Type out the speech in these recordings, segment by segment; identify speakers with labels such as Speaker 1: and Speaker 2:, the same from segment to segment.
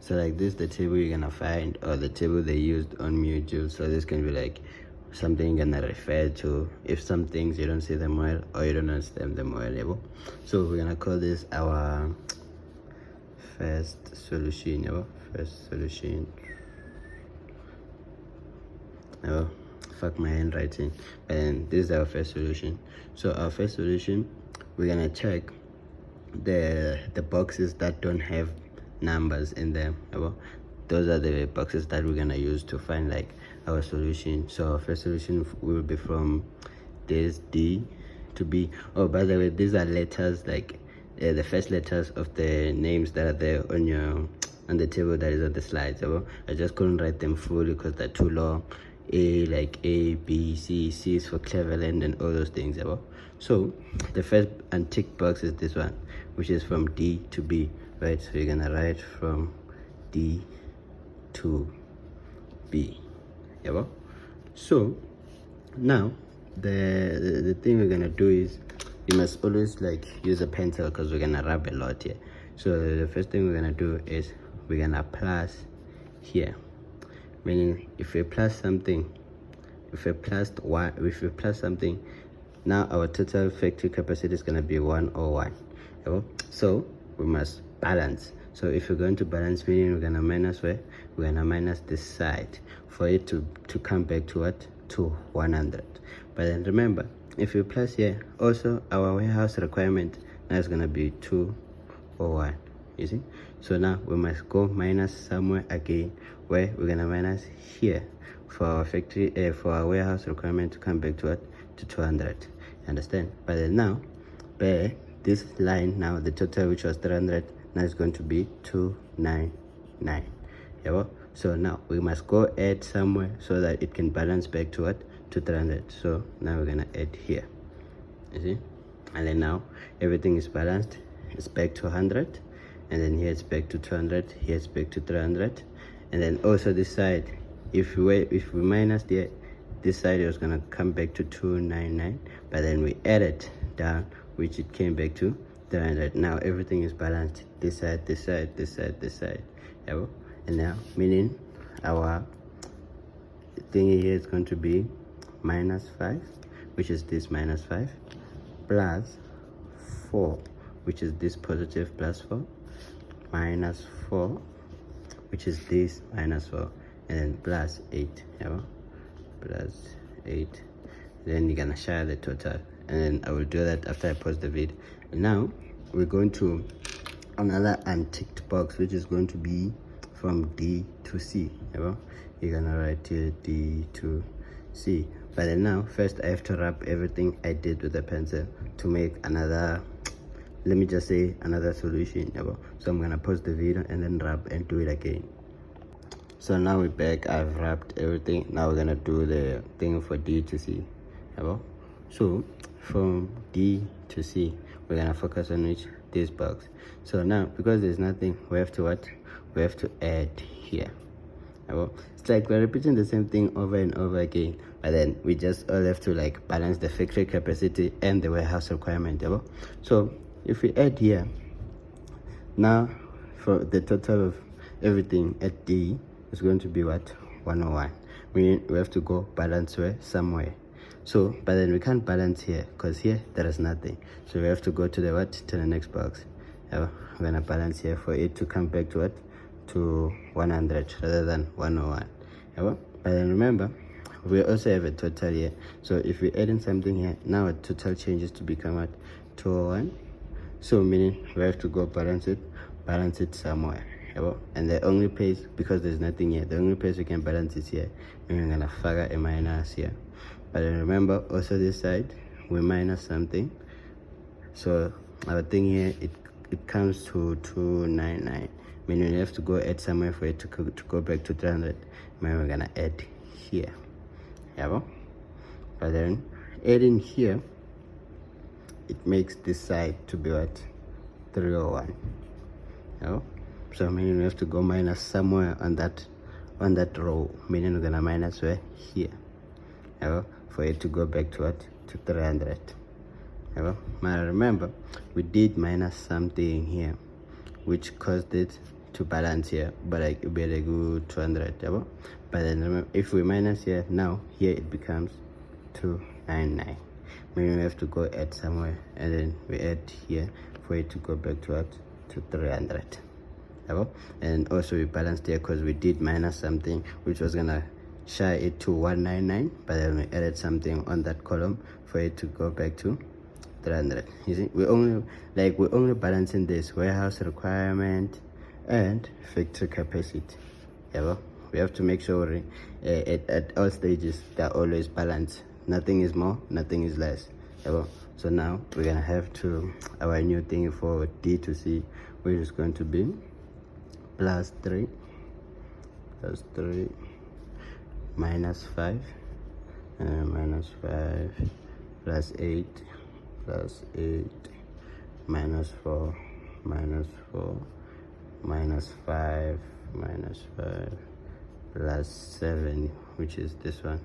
Speaker 1: So like this, the table you're gonna find, or the table they used on Mewjule. So this can be like something you're gonna refer to if some things you don't see them well or you don't understand them well, yeah? So we're gonna call this our first solution, yeah? First solution. Oh, fuck my handwriting. And this is our first solution. So our first solution, we're gonna check the boxes that don't have numbers in them. Those are the boxes that we're gonna use to find like our solution. So our first solution will be from this D to B. Oh, by the way, these are letters, like the first letters of the names that are there on the table that is on the slides. I just couldn't write them fully because they're too long. Like A, B, C is for Cleverland and all those things. So the first unticked box is this one, which is from D to B, right? So you're gonna write from D to B. So now the thing we're gonna do is you must always like use a pencil because we're gonna rub a lot here. So the first thing we're gonna do is we're gonna plus here, meaning if we plus something, something, now our total factory capacity is going to be 101. So we must balance. So if we're going to balance, meaning we're going to minus where? We're going to minus this side for it to come back to what? To 100. But then remember, if we plus here, also our warehouse requirement now is going to be 201. You see? So now we must go minus somewhere again, where we're going to minus here for our factory, for our warehouse requirement to come back to what? To 200. You understand? But then now, this line now, the total which was 300, now is going to be 299. So now we must go add somewhere so that it can balance back to what? To 300. So now we're gonna add here. You see? And then now everything is balanced. It's back to 100, and then here it's back to 200. Here it's back to 300, and then also this side. If we minus this side, it was gonna come back to 299, but then we added down, which it came back to 300. Now everything is balanced. This side, this side, this side, this side. And now meaning our thing here is going to be minus 5, which is this minus 5, plus 4, which is this positive plus 4, minus 4, which is this minus 4, and then plus 8. Plus 8. Then you're gonna share the total, and then I will do that after I post the video. Now we're going to another unticked box, which is going to be from D to C. You're gonna write here D to C. But then now first I have to wrap everything I did with a pencil to make another, let me just say, another solution. So I'm gonna pause the video and then wrap and do it again. So now we're back. I've wrapped everything. Now we're gonna do the thing for D to C. So from D to C, we're gonna focus on this box. So now because there's nothing, we have to what? We have to add here. It's like we're repeating the same thing over and over again, but then we just all have to like balance the factory capacity and the warehouse requirement. So if we add here, now for the total of everything at D is going to be what? 101. Meaning we have to go balance where? Somewhere. So but then we can't balance here because here there is nothing. So we have to go to the what? To the next box. We're gonna balance here for it to come back to what? To 100 rather than 101. But then remember, we also have a total here. So if we add in something here, now our total changes to become what? 201. So meaning we have to go balance it somewhere. And the only place, because there's nothing here, the only place we can balance is here, and we're gonna figure a minus here. But then remember also this side we minus something, so our thing here, it comes to 299, meaning we have to go add somewhere for it to go back to 300. Then we're gonna add here. But then adding here, it makes this side to be what? 301. So meaning we have to go minus somewhere on that row, meaning we're gonna minus where? Here. For it to go back to what? To 300. But remember, we did minus something here, which caused it to balance here, but like it'll be like 200, yeah? But then remember, if we minus here, now here it becomes 299. Meaning we have to go add somewhere, and then we add here for it to go back to what? To 300. Yeah? And also we balanced here because we did minus something which was gonna share it to 199, but then we added something on that column for it to go back to 300. You see, we're only balancing this warehouse requirement and factory capacity. Yeah, we have to make sure at all stages they're always balanced. Nothing is more, nothing is less. Yeah, so now we're gonna have to our new thing for D to C, which is going to be plus 3 minus 5 minus 5 plus 8 minus 4 minus 5 plus 7, which is this one.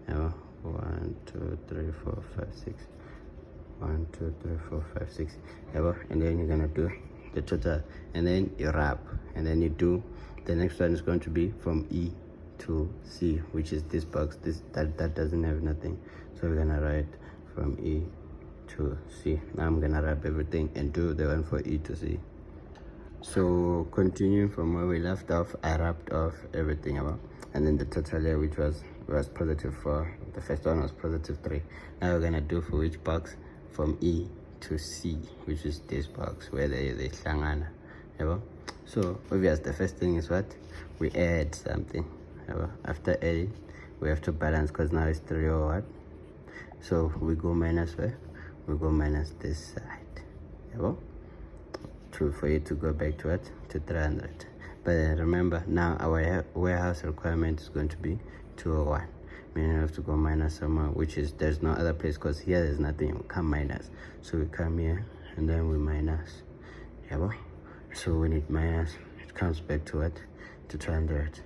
Speaker 1: 1 2 3 4 5 6 1 2 3 4 5 6. And then you're gonna do the total, and then you wrap, and then you do the next one is going to be from E to C, which is this box. That doesn't have nothing, so we're gonna write from E to C. Now I'm gonna wrap everything and do the one for E to C. So continuing from where we left off, I wrapped off everything and then the total here, which was positive 4. The first one was positive 3. Now we're gonna do for which box? From E to C, which is this box where they hlangana. So obvious, the first thing is what? We add something. After adding, we have to balance because now it's 3 or what? So we go minus where? We go minus this side. For it to go back to what? To 300. But then remember, now our warehouse requirement is going to be 201. Meaning we have to go minus somewhere, which is there's no other place because here there's nothing. We come minus. So we come here and then we minus. So when it minus, it comes back to what? To 200.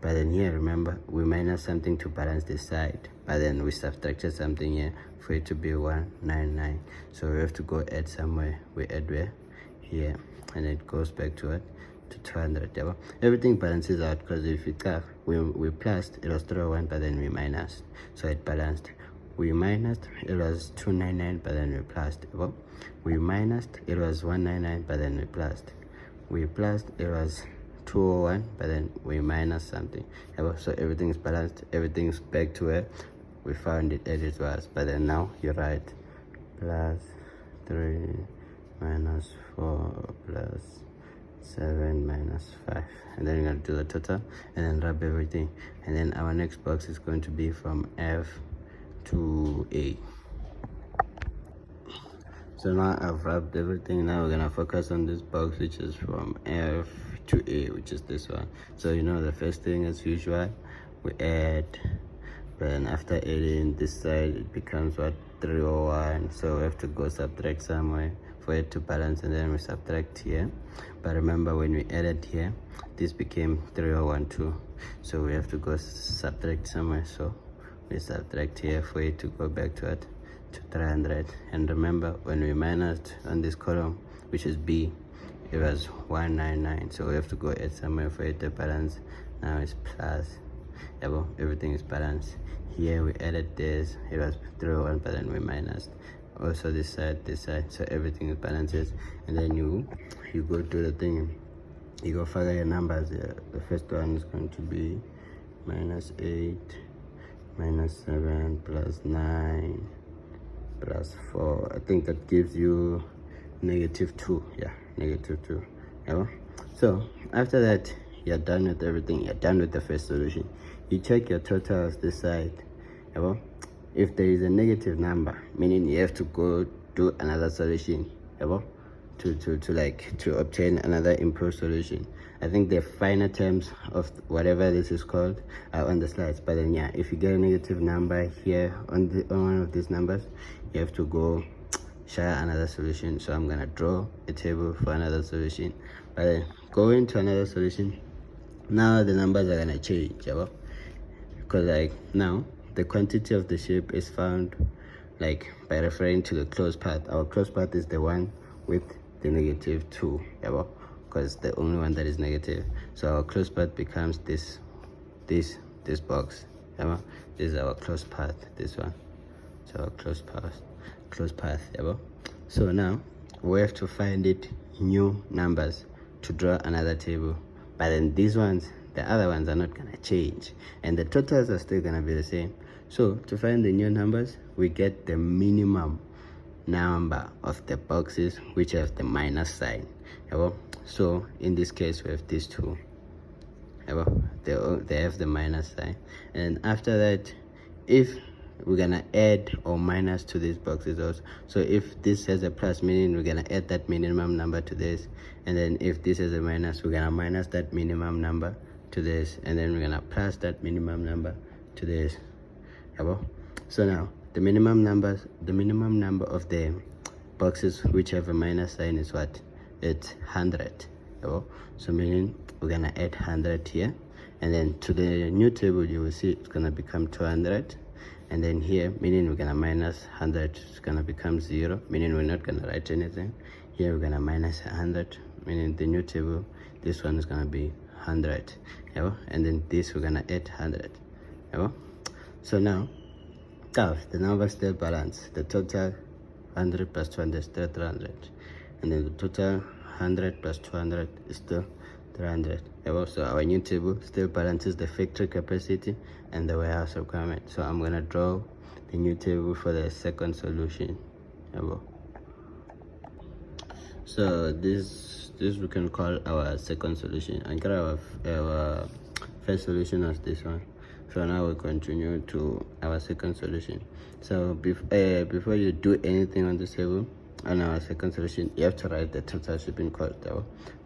Speaker 1: But then here, remember, we minus something to balance this side. But then we subtracted something here for it to be 199. So we have to go add somewhere. We add where? Here. And it goes back to what? To 200. Everything balances out because if it's tough, we plus, it was 301, but then we minus. So it balanced. We minus, it was 299, but then we plus. We minus, it was 199, but then we plus. We plus, it was 201, but then we minus something. So everything is balanced, everything's back to where we found it as it was. But then now you write plus 3 minus 4 plus 7 minus 5, and then you're going to do the total and then wrap everything. And then our next box is going to be from F to A. So now I've wrapped everything. Now we're gonna focus on this box, which is from F to A, which is this one. So the first thing as usual, we add, then after adding this side, it becomes what? 301. So we have to go subtract somewhere for it to balance, and then we subtract here. But remember, when we added here, this became 301 too. So we have to go subtract somewhere. So we subtract here for it to go back to what? To 300. And remember, when we minused on this column, which is B, it was 199. So we have to go add somewhere for it to balance. Now it's plus. Everything is balanced. Here we added this, it was 301, but then we minused. Also this side, so everything is balances. And then you go to the thing, you go further your numbers here. The first one is going to be minus 8 minus 7 plus 9 plus 4. I think that gives you negative 2. Negative 2. So after that, you're done with everything. You're done with the first solution. You check your totals this side. If there is a negative number, meaning you have to go do another solution, to obtain another improved solution. I think the final terms of whatever this is called are on the slides. But then if you get a negative number here on one of these numbers, you have to go share another solution. So I'm gonna draw a table for another solution. But then going to another solution, now the numbers are gonna change, because now the quantity of the shape is found by referring to the closed part. Our closed part is the one with the negative 2, because the only one that is negative. So our closed path becomes this box. Yeah, this is our closed path, this one. So our closed path. Yeah, so now we have to find it new numbers to draw another table, but then these ones, the other ones, are not gonna change and the totals are still gonna be the same. So to find the new numbers, we get the minimum number of the boxes which have the minus sign. Yeah, so in this case we have these two. Yeah, they have the minus sign, and after that, if we're gonna add or minus to these boxes also. So if this has a plus, meaning we're gonna add that minimum number to this, and then if this has a minus, we're gonna minus that minimum number to this, and then we're gonna plus that minimum number to this. Yeah, so now the minimum number of the boxes which have a minus sign is what? It's 100. Yeah, so meaning we're gonna add 100 here, and then to the new table you will see it's gonna become 200. And then here, meaning we're gonna minus 100, it's gonna become 0, meaning we're not gonna write anything. Here we're gonna minus 100, meaning the new table, this one is gonna be 100. Yeah, and then this we're gonna add 100. Yeah, so now the numbers still balance. The total 100 plus 200 is still 300, and then the total 100 plus 200 is still 300. Yeah, so our new table still balances the factory capacity and the warehouse requirement. So I'm gonna draw the new table for the second solution. Yeah, so this we can call our second solution, and our first solution as this one. So now we continue to our second solution. So before you do anything on this table, on our second solution, you have to write the total shipping cost.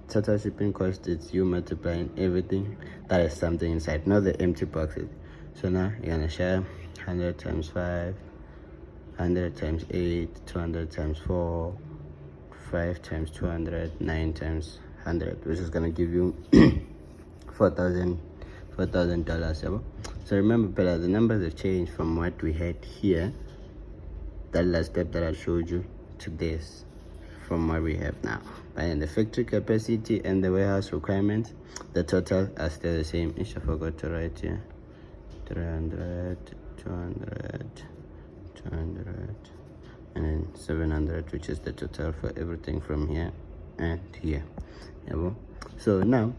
Speaker 1: Total shipping cost is you multiplying everything that has something inside, not the empty boxes. So now you're gonna share 100 times 5, 100 times 8, 200 times 4, 5 times 200, 9 times 100, which is gonna give you $4,000. So remember, Bella, the numbers have changed from what we had here, that last step that I showed you, to this, from what we have now. But in the factory capacity and the warehouse requirements, the total are still the same. I forgot to write here. 300, 200, 200, and then 700, which is the total for everything from here and here. Yeah, so now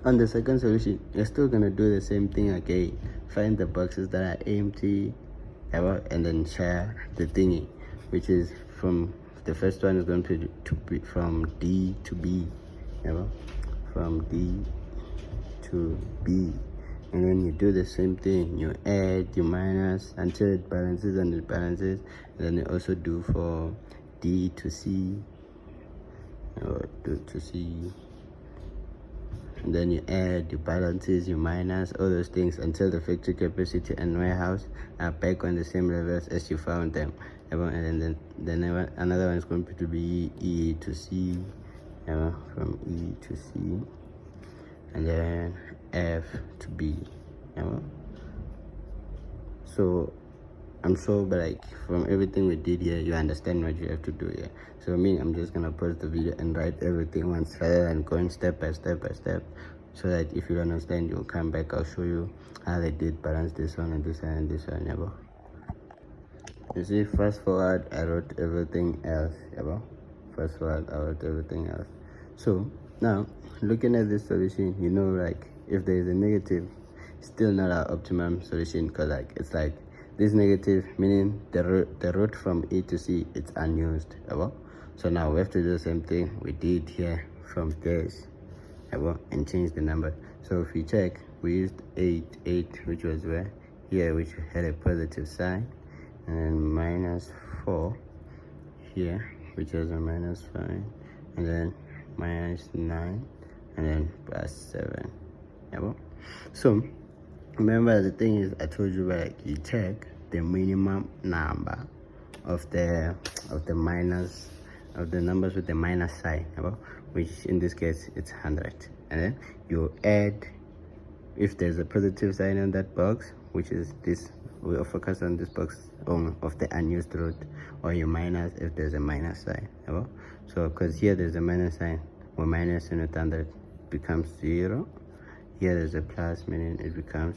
Speaker 1: on the second solution, you're still gonna do the same thing again. Find the boxes that are empty, and then share the thingy, which is from the first one is going to be from D to B, from D to B, and then you do the same thing. You add, you minus until it balances, and it balances. And then you also do for D to C, or D to C. And then you add, you balances, you minus, all those things until the factory capacity and warehouse are back on the same levels as you found them. And then another one is going to be E to C, from E to C, and then F to B. So I'm sure, but like from everything we did here, you understand what you have to do here. So I'm just gonna pause the video and write everything once, rather than going step by step by step, so that if you don't understand, you'll come back. I'll show you how they did balance this one and this one and this one. You see, fast forward, I wrote everything else. Fast forward, I wrote everything else. So now looking at this solution, like if there is a negative, still not our optimum solution, because like it's like this negative, meaning the route from E to C, it's unused. So now we have to do the same thing we did here from this, and change the number. So if you check, we used 8, which was where here, which had a positive sign, and then minus 4 here, which has a minus 5, and then minus 9, and then plus 7. So remember, the thing is, I told you, like, you check the minimum number of the minus, of the numbers with the minus sign, which in this case it's 100, and then you add if there's a positive sign on that box, which is this. We'll focus on this box of the unused route, or you minus if there's a minus sign. So because here there's a minus sign, we're minusing it, and that becomes 0. Here there's a plus, meaning it becomes